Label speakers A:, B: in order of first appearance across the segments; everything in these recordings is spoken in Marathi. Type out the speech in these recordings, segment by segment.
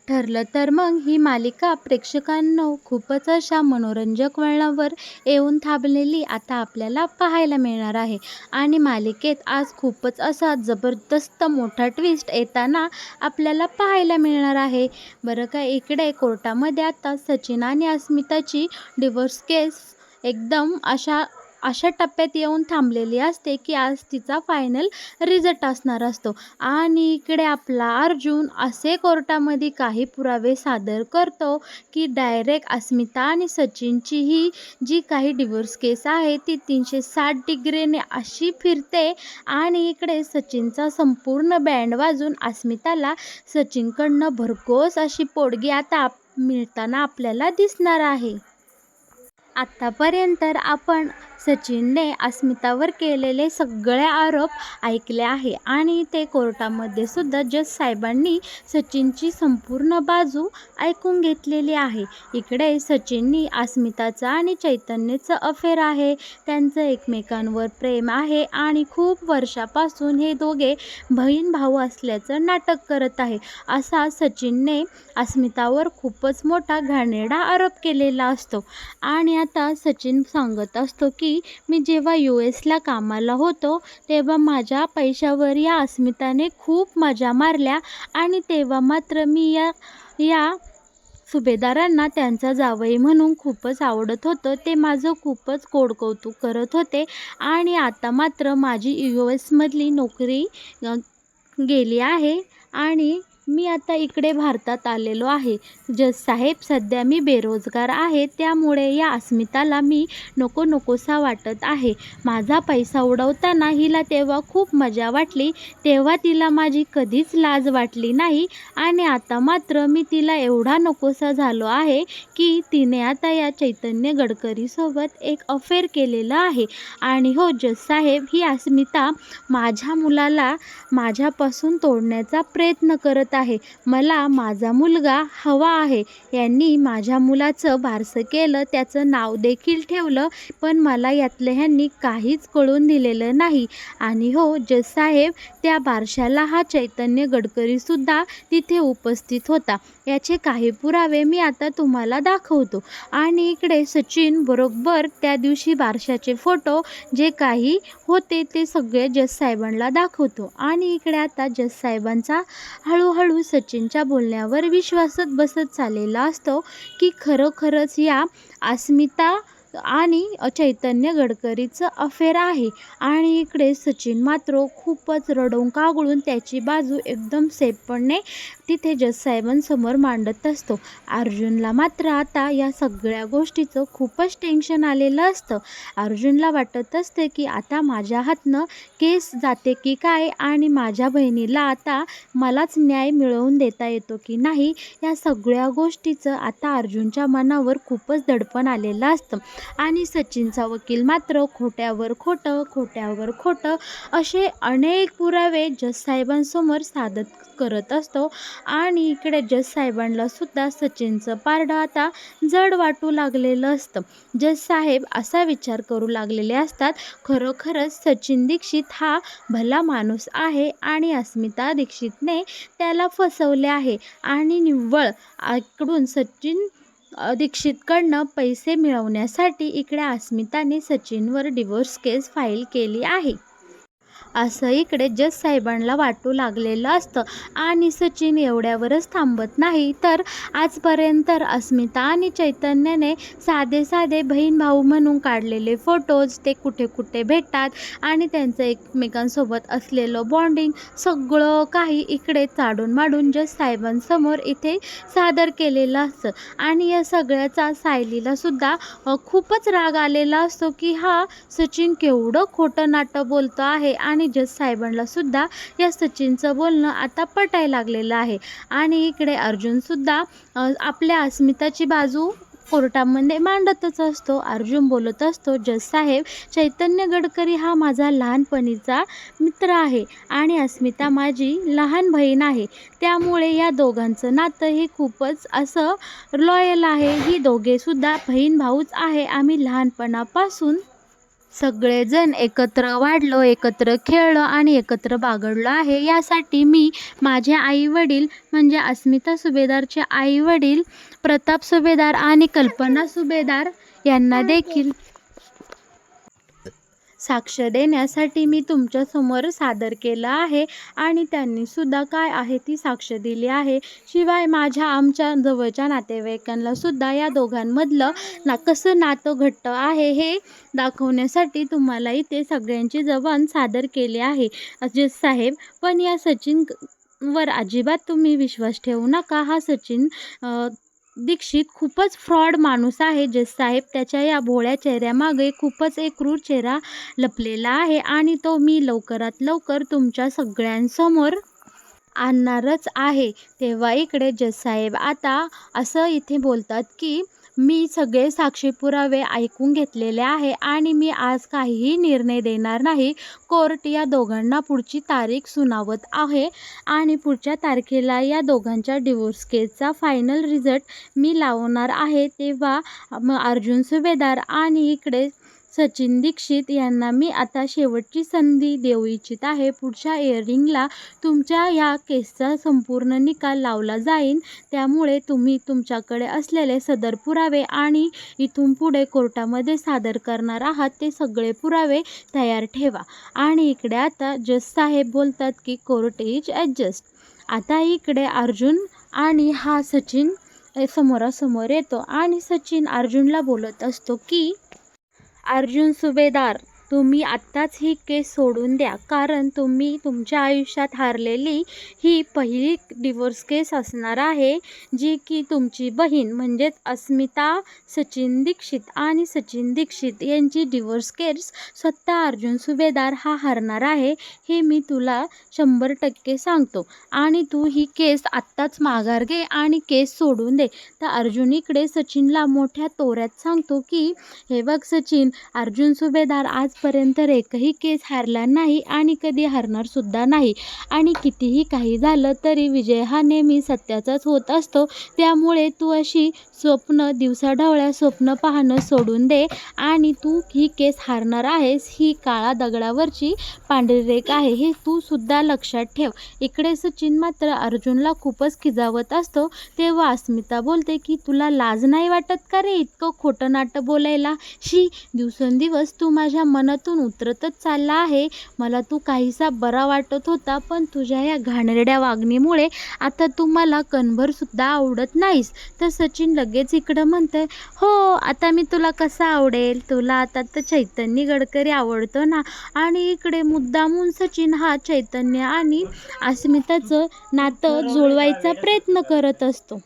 A: ठरलं तर मग ही मालिका प्रेक्षकांनो खूपच अशा मनोरंजक वळणावर येऊन थांबलेली आता आपल्याला पाहायला मिळणार आहे. आणि मालिकेत आज खूपच असा जबरदस्त मोठा ट्विस्ट येताना आपल्याला पाहायला मिळणार आहे. बरं का, इकडे कोर्टामध्ये आता सचिन आणि अस्मिताची डिव्होर्स केस एकदम अशा अशा टप्प्यात येऊन थांबलेली असते की आज तिचा फायनल रिझल्ट असणार असतो. आणि इकडे आपला अर्जुन असे कोर्टामध्ये काही पुरावे सादर करतो की डायरेक्ट अस्मिता आणि सचिनची ही जी काही डिव्होर्स केस आहे ती 360 डिग्रीने अशी फिरते. आणि इकडे सचिनचा संपूर्ण बँड वाजून अस्मिताला सचिनकडनं भरघोस अशी पोटगी आता मिळताना आपल्याला दिसणार आहे. आत्तापर्यंत आपण सचिनने अस्मितावर केलेले सगळे आरोप ऐकले आहे आणि ते कोर्टामध्ये सुद्धा जज साहेबांनी सचिनची संपूर्ण बाजू ऐकून घेतलेली आहे. इकडे सचिननी अस्मिताचं आणि चैतन्यचं अफेअर आहे, त्यांचं एकमेकांवर प्रेम आहे आणि खूप वर्षापासून हे दोघे बहीण भाऊ असल्याचं नाटक करत आहे, असा सचिनने अस्मितावर खूपच मोठा घाणेरडा आरोप केलेला असतो. आणि आता सचिन सांगत असतो की मी जेव्हा US ला कामाला होतो तेव्हा माझ्या पैशावर या अस्मिताने खूप मजा मारल्या आणि तेव्हा मात्र मी या सुभेदारांना त्यांचा जावई म्हणून खूपच आवडत होतं. ते माझं खूपच कौतुक करत होते आणि आता मात्र माझी US मधली नोकरी गेली आहे आणि मी आता इकडे भारतात आलेलो आहे. जज साहेब, सध्या मी बेरोजगार आहे, त्यामुळे या अस्मिताला मी नकोसा वाटत आहे. माझा पैसा उडवताना हिला तेव्हा खूप मजा वाटली, तेव्हा तिला माझी कधीच लाज वाटली नाही आणि आता मात्र मी तिला एवढा नकोसा झालो आहे की तिने आता या चैतन्य गडकरीसोबत एक अफेअर केलेलं आहे. आणि हो जज साहेब, ही अस्मिता माझ्या मुलाला माझ्यापासून तोडण्याचा प्रयत्न करत आहे. मला माझा मुलगा हवा आहे. यांनी माझ्या मुलाचं बारसं केलं, त्याचं नाव देखील ठेवलं, पण मला यातलं ह्यांनी काहीच कळून दिलेलं नाही. आणि हो जज साहेब, त्या बारशाला हा चैतन्य गडकरीसुद्धा तिथे उपस्थित होता. याचे काही पुरावे मी आता तुम्हाला दाखवतो. आणि इकडे सचिन बरोबर त्या दिवशी बारशाचे फोटो जे काही होते ते सगळे जज साहेबांना दाखवतो. आणि इकडे आता जज साहेबांचा हळूहळू सचिनच्या बोलण्यावर विश्वासच बसत चाललेला असतो की खरोखरच या अस्मिता आणि चैतन्य गडकरीचं अफेअर आहे. आणि इकडे सचिन मात्र खूपच रडून कागळून त्याची बाजू एकदम सेफपणे तिथे जज साहेबांसमोर मांडत असतो. अर्जुनला मात्र आता या सगळ्या गोष्टीचं खूपच टेन्शन आलेलं असतं. अर्जुनला वाटत असते की आता माझ्या हातनं केस जाते की काय आणि माझ्या बहिणीला आता मलाच न्याय मिळवून देता येतो की नाही, या सगळ्या गोष्टीचं आता अर्जुनच्या मनावर खूपच दडपण आलेलं असतं. आणि सचिनचा वकील मात्र खोट्यावर खोटं असे अनेक पुरावे जज साहेबांसमोर सादर करत असतो. आणि इकडे जज साहेबांना सुद्धा सचिनचं पारडं आता जड वाटू लागलेलं असतं. जज साहेब असा विचार करू लागलेले असतात, खरोखरच सचिन दीक्षित हा भला माणूस आहे आणि अस्मिता दीक्षितने त्याला फसवले आहे आणि निव्वळ इकडून सचिन दीक्षितकडनं पैसे मिळवण्यासाठी इकडे अस्मिताने सचिनवर डिव्होर्स केस फाईल केली आहे, असं इकडे जज साहेबांना वाटू लागलेलं असतं. आणि सचिन एवढ्यावरच थांबत नाही, तर आजपर्यंत अस्मिता आणि चैतन्यने साधे बहीण भाऊ म्हणून काढलेले फोटोज ते कुठे कुठे भेटतात आणि त्यांचं एकमेकांसोबत असलेलं बॉन्डिंग सगळं काही इकडे चाडून माडून जज साहेबांसमोर इथे सादर केलेलं असतं. आणि या सगळ्याचा सायलीला सुद्धा खूपच राग आलेला असतो की हा सचिन केवढं खोटं नाटं बोलतो आहे. आणि जज साहेबांना सुद्धा या सचिनचं बोलणं आता पटायला लागलेलं आहे. आणि इकडे अर्जुनसुद्धा आपल्या अस्मिताची बाजू कोर्टामध्ये मांडतच असतो. अर्जुन बोलत असतो, जज साहेब, चैतन्य गडकरी हा माझा लहानपणीचा मित्र आहे आणि अस्मिता माझी लहान बहीण आहे, त्यामुळे या दोघांचं नातं हे खूपच असं लॉयल आहे. ही दोघेसुद्धा बहीण भाऊच आहे. आम्ही लहानपणापासून सगळेजण एकत्र वाढलो, एकत्र खेळलो आणि एकत्र बागडलो आहे. यासाठी मी माझे आई-वडील म्हणजे अस्मिता सुभेदारचे आई-वडील प्रताप सुभेदार आणि कल्पना सुभेदार यांना देखील साक्ष देण्यासाठी मी तुमच्यासमोर सादर केलं आहे आणि त्यांनी सुद्धा काय आहे ती साक्ष दिली आहे. शिवाय आमच्या जवळच्या नातेवाईकांना सुद्धा या दोघांमधलं कसं नातं घट्ट आहे हे दाखवण्यासाठी तुम्हाला इथे सगळ्यांची जबान सादर केली आहे जज साहेब. पण या सचिन वर अजिबात तुम्ही विश्वास ठेवू नका. हा सचिन दीक्षित खूपच फ्रॉड माणूस आहे जज साहेब. त्याच्या या भोळ्या चेहऱ्यामागे खूपच एक क्रूर चेहरा लपलेला आहे आणि तो मी लवकरात लवकर तुमच्या सगळ्यांसमोर आणणारच आहे. तेव्हा इकडे जज साहेब आता असं इथे बोलतात की मी सगळे साक्षी पुरावे ऐकून घेतलेले आहे आणि मी आज काहीही निर्णय देणार नाही. कोर्ट या दोघांना पुढची तारीख सुनावत आहे आणि पुढच्या तारखेला या दोघांच्या डिवोर्स केसचा फायनल रिझल्ट मी लावणार आहे. तेव्हा अर्जुन सुभेदार आणि इकडे सचिन दीक्षित यांना मी आता शेवटची संधी देऊ इच्छित आहे. पुढच्या हिअरिंगला तुमच्या ह्या केसचा संपूर्ण निकाल लावला जाईल. त्यामुळे तुम्ही तुमच्याकडे असलेले सदर पुरावे आणि इथून पुढे कोर्टामध्ये सादर करणार आहात ते सगळे पुरावे तयार ठेवा. आणि इकडे आता जज साहेब बोलतात की कोर्ट इज ॲडजस्ट. आता इकडे अर्जुन आणि हा सचिन समोरासमोर येतो आणि सचिन अर्जुनला बोलत असतो की अर्जुन सुभेदार, तुम्ही आत्ताच ही केस सोडून द्या, कारण तुम्ही तुमच्या आयुष्यात हारलेली ही पहिली डिवोर्स केस असणार आहे, जी की तुमची बहीण म्हणजेच अस्मिता सचिन दीक्षित आणि सचिन दीक्षित यांची डिवोर्स केस स्वतः अर्जुन सुभेदार हा हारणार आहे. हे मी तुला 100% सांगतो आणि तू ही केस आत्ताच माघार घे आणि केस सोडून दे. तर अर्जुन इकडे सचिनला मोठ्या तोऱ्यात सांगतो की हे बघ सचिन, अर्जुन सुभेदार आजपर्यंत एकही केस हारला नाही आणि कधी हारणार सुद्धा नाही आणि कितीही काही झालं तरी विजय हा नेहमी सत्याचाच होत असतो. त्यामुळे तू अशी दिवसाढवळ्या स्वप्न पाहणं सोडून दे आणि तू ही केस हारणार आहेस. ही काळा दगडावरची पांढरी रेख आहे, हे तू सुद्धा लक्षात ठेव. इकडे सचिन मात्र अर्जुनला खूपच खिजावत असतो. तेव्हा अस्मिता बोलते की तुला लाज नाही वाटत का रे इतकं खोटं नाटं बोलायला? दिवसेंदिवस तू माझ्या मनातून उतरतच चालला आहे. मला तू काहीसा बरा वाटत होता, पण तुझ्या या घाणेरड्या वागणीमुळे आता तू मला कणभर सुद्धा आवडत नाहीस. तर सचिन लगेच इकडं म्हणतंय, हो आता मी तुला कसा आवडेल? तुला आता तर चैतन्य गडकरी आवडतो ना. आणि इकडे मुद्दामून सचिन हा चैतन्य आणि अस्मिताचं नातं जुळवायचा प्रयत्न करत असतो.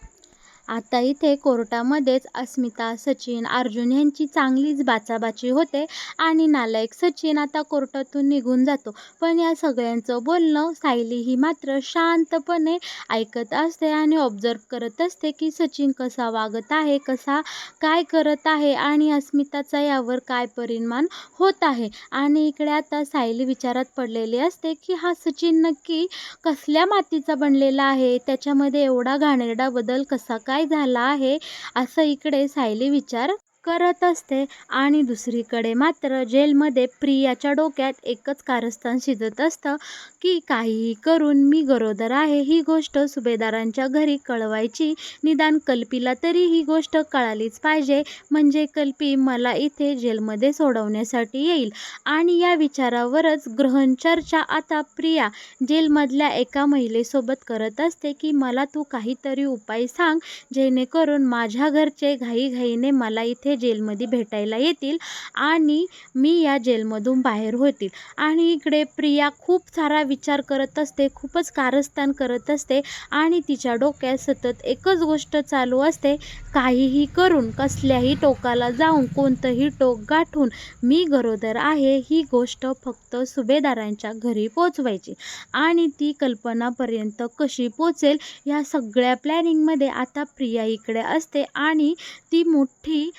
A: आता इथे कोर्टामध्येच अस्मिता, सचिन, अर्जुन यांची चांगलीच बाचाबाची होते आणि नालायक सचिन आता कोर्टातून निघून जातो. पण या सगळ्यांचं बोलणं सायली ही मात्र शांतपणे ऐकत असते आणि ऑब्झर्व करत असते की सचिन कसा वागत आहे, कसा काय करत आहे आणि अस्मिताचा यावर काय परिणाम होत आहे. आणि इकडे आता सायली विचारात पडलेली असते की हा सचिन नक्की कसल्या मातीचा बनलेला आहे, त्याच्यामध्ये एवढा घाणेरडा बदल कसा काय झाला आहे, असं इकडे सायली विचार करत असते. आणि दुसरीकडे मात्र जेलमध्ये प्रियाच्या डोक्यात एकच कारस्थान शिजत असतं की काहीही करून मी गरोदर आहे ही गोष्ट सुभेदारांच्या घरी कळवायची. निदान कल्पीला तरी ही गोष्ट कळालीच पाहिजे, म्हणजे कल्पी मला इथे जेलमध्ये सोडवण्यासाठी येईल. आणि या विचारावरच गहन चर्चा आता प्रिया जेलमधल्या एका महिलेसोबत करत असते की मला तू काहीतरी उपाय सांग, जेणेकरून माझ्या घरचे घाईघाईने मला इथे जेलमध्ये भेटायला येतील आणि मी या जेलमधून बाहेर होतील. आणि इकडे प्रिया खूप सारा विचार करत असते, खूपच कारस्थान करत असते आणि तिच्या डोक्यात सतत एकच गोष्ट चालू असते, काहीही करून कसल्याही टोकाला जाऊन कोणतंही टोक गाठून मी गरोदर आहे ही गोष्ट फक्त सुभेदारांच्या घरी पोचवायची. आणि ती कल्पनापर्यंत कशी पोचेल या सगळ्या प्लॅनिंगमध्ये आता प्रिया इकडे असते आणि ती मोठी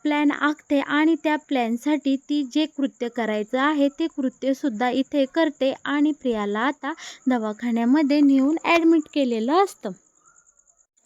A: प्लॅन आखते आणि त्या प्लॅनसाठी ती जे कृत्य करायचं आहे ते कृत्यसुद्धा इथे करते. आणि प्रियाला आता दवाखान्यामध्ये नेऊन ॲडमिट केलेलं असतं.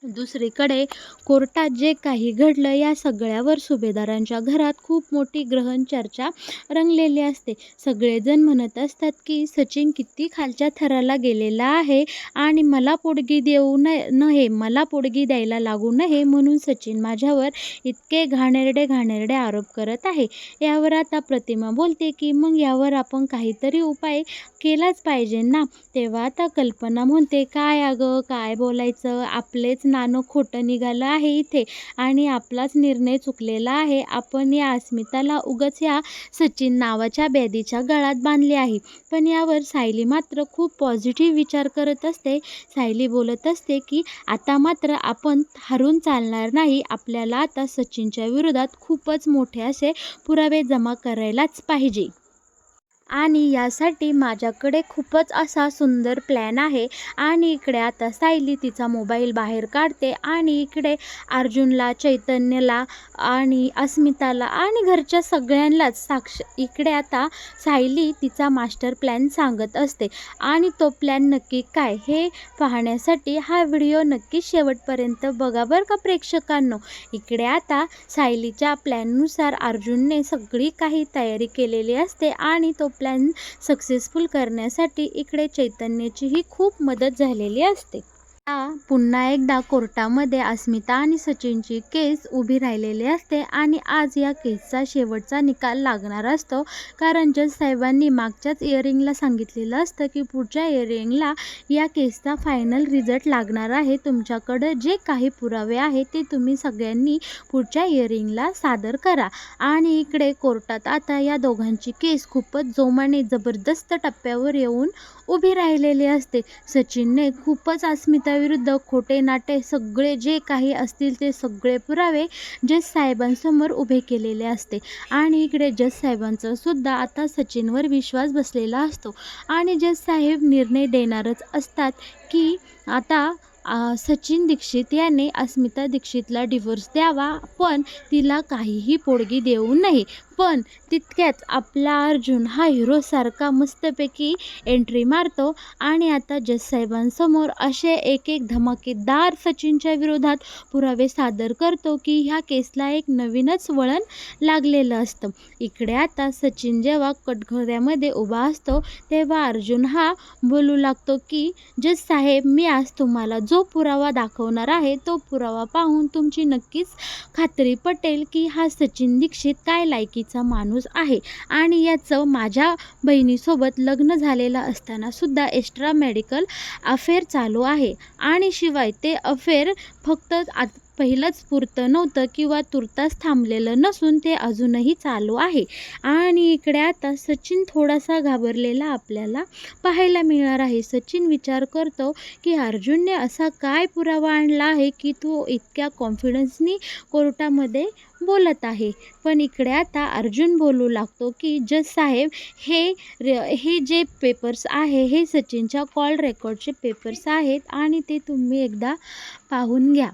A: दुसरीकडे कोर्टात जे काही घडलं या सगळ्यावर सुभेदारांच्या घरात खूप मोठी ग्रहण चर्चा रंगलेली असते. सगळेजण म्हणत असतात की सचिन किती खालच्या थराला गेलेला आहे आणि मला पोटगी देऊ नये, मला पोटगी द्यायला लागू नये म्हणून सचिन माझ्यावर इतके घाणेरडे आरोप करत आहे. यावर आता प्रतिमा बोलते की मग यावर आपण काहीतरी उपाय केलाच पाहिजे ना. तेव्हा आता कल्पना म्हणते, काय अगं काय बोलायचं, आपलेच नाणं खोटं निघालं आहे इथे आणि आपलाच निर्णय चुकलेला आहे. आपण या अस्मिताला उगाच या सचिन नावाच्या बेदीच्या गळात बांधले आहे. पण यावर सायली मात्र खूप पॉझिटिव्ह विचार करत असते. सायली बोलत असते की आता मात्र आपण हारून चालणार नाही. आपल्याला आता सचिनच्या विरोधात खूपच मोठे असे पुरावे जमा करायलाच पाहिजे. आणि यासाठी माझ्याकडे खूपच असा सुंदर प्लॅन आहे. आणि इकडे आता सायली तिचा मोबाईल बाहेर काढते आणि इकडे अर्जुनला, चैतन्यला आणि अस्मिताला आणि घरच्या सगळ्यांनाच इकडे आता सायली तिचा मास्टर प्लॅन सांगत असते. आणि तो प्लॅन नक्की काय हे पाहण्यासाठी हा व्हिडिओ नक्की शेवटपर्यंत बघा बरं का प्रेक्षकांनो. इकडे आता सायलीच्या प्लॅननुसार अर्जुनने सगळी काही तयारी केलेली असते आणि तो प्लॅन सक्सेसफुल करण्यासाठी इकडे चैतन्याचीही खूप मदत झालेली असते. पुन्हा एकदा कोर्टामध्ये अस्मिता आणि सचिनची केस उभी राहिलेली असते आणि आज या केसचा शेवटचा निकाल लागणार असतो. कारण जज साहेबांनी मागच्याच इयरिंगला सांगितलेलं असतं की पुढच्या इयरिंगला या केसचा फायनल रिझल्ट लागणार आहे. तुमच्याकडं जे काही पुरावे आहे ते तुम्ही सगळ्यांनी पुढच्या इयरिंगला सादर करा. आणि इकडे कोर्टात आता या दोघांची केस खूपच जोमाने जबरदस्त टप्प्यावर येऊन उभी राहिलेली असते. सचिनने खूपच अस्मिताविरुद्ध खोटे नाटे सगळे जे काही असतील ते सगळे पुरावे जज साहेबांसमोर उभे केलेले असते. आणि इकडे जज साहेबांचा सुद्धा आता सचिनवर विश्वास बसलेला असतो आणि जज साहेब निर्णय देणारच असतात की आता सचिन दीक्षित याने अस्मिता दीक्षितला डिव्होर्स द्यावा, पण तिला काहीही पोटगी देऊ नये. पण तितक्यात आपला अर्जुन हा हिरोसारखा मस्तपैकी एंट्री मारतो आणि आता जज साहेबांसमोर असे एक धमाकेदार सचिनच्या विरोधात पुरावे सादर करतो की ह्या केसला एक नवीनच वळण लागलेलं असतं. इकडे आता सचिन जेव्हा कटघऱ्यामध्ये उभा असतो तेव्हा अर्जुन हा बोलू लागतो की जज साहेब, मी आज तुम्हाला जो पुरावा दाखवणार आहे तो पुरावा पाहून तुमची नक्कीच खात्री पटेल की हा सचिन दीक्षित काय लायकीचा माणूस आहे. आणि याचं माझ्या बहिणीसोबत लग्न झालेलं असताना सुद्धा एक्स्ट्रा मेडिकल अफेअर चालू आहे. आणि शिवाय ते अफेअर फक्त पहिलंच पुरतं नव्हतं किंवा तुर्तास थांबलेलं नसून ते अजूनही चालू आहे. आणि इकडे आता सचिन थोडासा घाबरलेला आपल्याला पाहायला मिळणार आहे. सचिन विचार करतो की अर्जुनने असा काय पुरावा आणला आहे की तो इतक्या कॉन्फिडन्सनी कोर्टामध्ये बोलत आहे. पण इकडे आता अर्जुन बोलू लागतो की जज साहेब, हे जे पेपर्स आहे हे सचिनच्या कॉल रेकॉर्डचे पेपर्स आहेत आणि ते तुम्ही एकदा पाहून घ्या.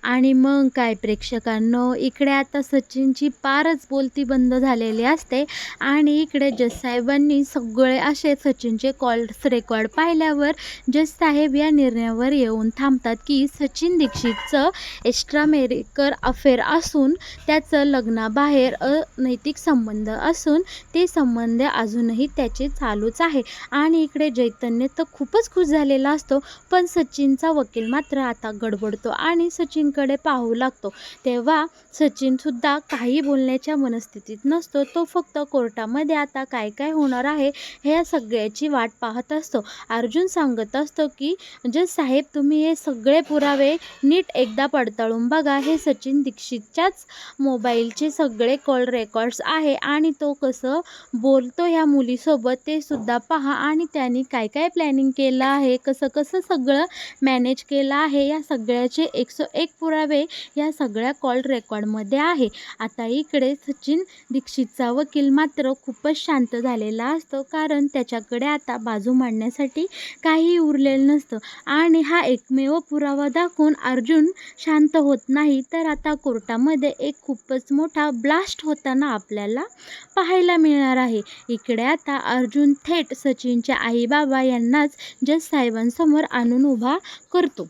A: आणि मग काय प्रेक्षकांनो, इकडे आता सचिनची पारच बोलती बंद झालेली असते. आणि इकडे जज साहेबांनी सगळे असे सचिनचे कॉल्स रेकॉर्ड पाहिल्यावर जज साहेब या निर्णयावर येऊन थांबतात की सचिन दीक्षितचं एक्स्ट्रा मॅरिटल अफेअर असून त्याचं लग्नाबाहेर अनैतिक संबंध असून ते संबंध अजूनही त्याचे चालूच आहे. आणि इकडे चैतन्य तर खूपच खुश झालेला असतो. पण सचिनचा वकील मात्र आता गडबडतो आणि सचिनकडे पाहू लागतो. तेव्हा सचिनसुद्धा काही बोलण्याच्या मनस्थितीत नसतो. तो फक्त कोर्टामध्ये आता काय काय होणार आहे ह्या सगळ्याची वाट पाहत असतो. अर्जुन सांगत असतो की जज साहेब, तुम्ही हे सगळे पुरावे नीट एकदा पडताळून बघा. हे सचिन दीक्षितच्याच मोबाईलचे सगळे कॉल रेकॉर्ड्स आहे आणि तो कसं बोलतो ह्या मुलीसोबत ते सुद्धा पहा. आणि त्यांनी काय काय प्लॅनिंग केलं आहे, कसं कसं सगळं मॅनेज केलं आहे, या सगळ्याचे 101 पुरावे या सगळ्या कॉल रेकॉर्डमध्ये आहे. आता इकडे सचिन दीक्षितचा वकील मात्र खूपच शांत झालेला असतो, कारण त्याच्याकडे आता बाजू मांडण्यासाठी काही उरलेलं नसतं. आणि हा एकमेव पुरावा दाखवून अर्जुन शांत होत नाही. तर आता कोर्टामध्ये एक खूपच मोठा ब्लास्ट होताना आपल्याला पाहायला मिळणार आहे. इकडे आता अर्जुन थेट सचिनच्या आई बाबा यांनाच जज साहेबांसमोर आणून उभा करतो.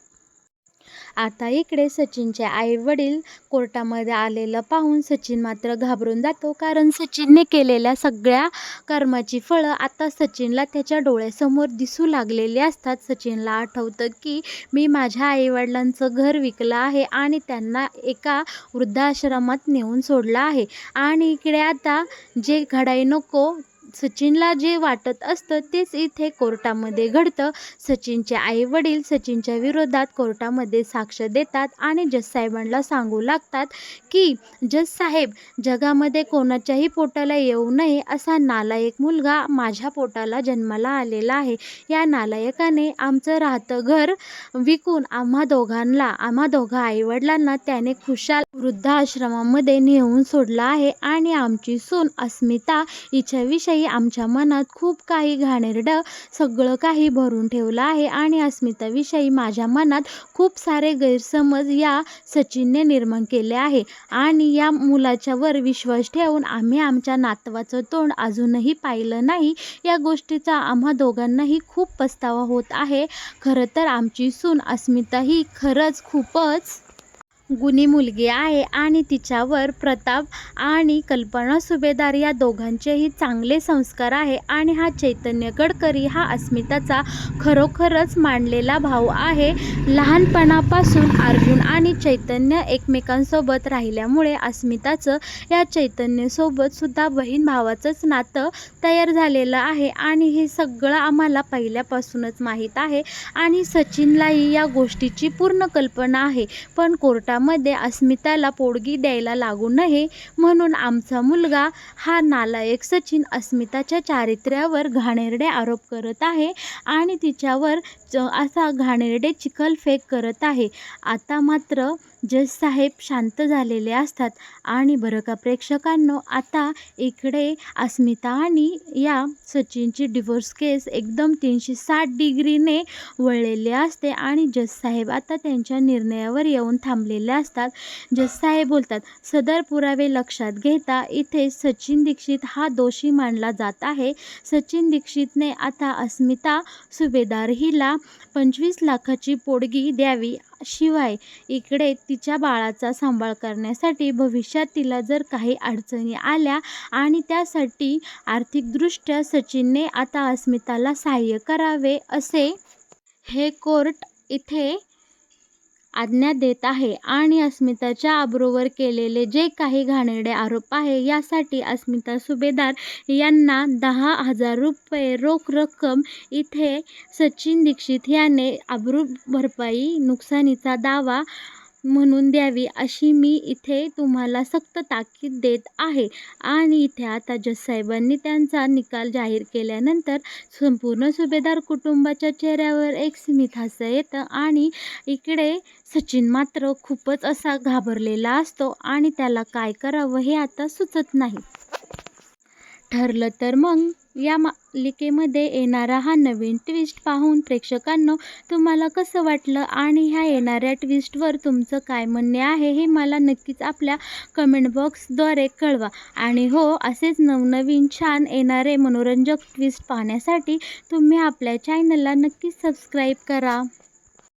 A: आता इकडे सचिनचे आईवडील कोर्टामध्ये आलेलं पाहून सचिन मात्र घाबरून जातो, कारण सचिनने केलेल्या सगळ्या कर्माची फळं आता सचिनला त्याच्या डोळ्यासमोर दिसू लागलेली असतात. सचिनला आठवतं की मी माझ्या आईवडिलांचं घर विकलं आहे आणि त्यांना एका वृद्धाश्रमात नेऊन सोडलं आहे. आणि इकडे आता जे घडाई नको, सचिनला जे वाटत असतं तेच इथे कोर्टामध्ये घडतं. सचिनचे आईवडील सचिनच्या विरोधात कोर्टामध्ये साक्ष देतात आणि जज साहेबांना सांगू लागतात की जज साहेब, जगामध्ये कोणाच्याही पोटाला येऊ नये असा नालायक मुलगा माझ्या पोटाला जन्माला आलेला आहे. या नालायकाने आमचं राहतं घर विकून आम्हा दोघा आईवडिलांना त्याने खुशाल वृद्धाश्रमामध्ये नेऊन सोडलं आहे आणि आमची सून अस्मिता हिच्याविषयी आमच्या मनात खूप काही घाणेरडं सगळं काही भरून ठेवलं आहे आणि अस्मिताविषयी माझ्या मनात खूप सारे गैरसमज या सचिनने निर्माण केले आहे आणि या मुलाच्यावर विश्वास ठेवून आम्ही आमच्या नातवाचं तोंड अजूनही पाहिलं नाही. या गोष्टीचा आम्हा दोघांनाही खूप पस्तावा होत आहे. खरं तर आमची सून अस्मिता ही खरंच खूपच गुणी मुलगी आहे आणि तिच्यावर प्रताप आणि कल्पना सुभेदार या दोघांचेही चांगले संस्कार आहे आणि हा चैतन्य गडकरी हा अस्मिताचा खरोखरच मानलेला भाऊ आहे. लहानपणापासून अर्जुन आणि चैतन्य एकमेकांसोबत राहिल्यामुळे अस्मिताचं या चैतन्यसोबत सुद्धा बहीण भावाचंच नातं तयार झालेलं आहे आणि हे सगळं आम्हाला पहिल्यापासूनच माहीत आहे आणि सचिनलाही या गोष्टीची पूर्ण कल्पना आहे. पण कोर्टामध्ये अस्मिताला पोटगी द्यायला लागू नये म्हणून आमचा मुलगा हा नालायक सचिन अस्मिताच्या चारित्र्यावर घाणेरडे आरोप करत आहे आणि तिच्यावर असा घाणेरडे चिखलफेक करत आहे. आता मात्र जज साहेब शांत झालेले असतात आणि बरं का प्रेक्षकांनो, आता इकडे अस्मिता आणि या सचिनची डिवोर्स केस एकदम 360 डिग्रीने वळलेली असते आणि जज साहेब आता त्यांच्या निर्णयावर येऊन थांबलेले असतात. जज साहेब बोलतात, सदर पुरावे लक्षात घेता इथे सचिन दीक्षित हा दोषी मानला जात आहे. सचिन दीक्षितने आता अस्मिता सुभेदार हिला 25 लाखाची पोटगी द्यावी, शिवाय इकडे तिच्या बाळाचा सांभाळ करण्यासाठी भविष्यात तिला जर काही अडचणी आल्या आणि त्यासाठी आर्थिकदृष्ट्या सचिनने आता अस्मिताला सहाय्य करावे असे हे कोर्ट इथे आज्ञा देत आहे आणि अस्मिताच्या अब्रूवर केलेले जे काही घाणेरडे आरोप आहे यासाठी अस्मिता सुभेदार यांना 10,000 रुपये रोख रक्कम इथे सचिन दीक्षित याने अब्रू भरपाई नुकसानीचा दावा म्हणून द्यावी, अशी मी इथे तुम्हाला सक्त ताकीद देत आहे. आणि इथे आता जज साहेबांनी त्यांचा निकाल जाहीर केल्यानंतर संपूर्ण सुभेदार कुटुंबाच्या चेहऱ्यावर एक स्मित हास्य येतं आणि इकडे सचिन मात्र खूपच असा घाबरलेला असतो आणि त्याला काय करावं हे आता सुचत नाही. ठरलं तर मग या मालिकेमध्ये येणारा हा नवीन ट्विस्ट पाहून प्रेक्षकांनो तुम्हाला कसं वाटलं आणि ह्या येणाऱ्या ट्विस्टवर तुमचं काय म्हणणे आहे हे मला नक्कीच आपल्या कमेंट बॉक्सद्वारे कळवा. आणि हो, असेच नवनवीन छान येणारे मनोरंजक ट्विस्ट पाहण्यासाठी तुम्ही आपल्या चॅनलला नक्कीच सबस्क्राईब करा.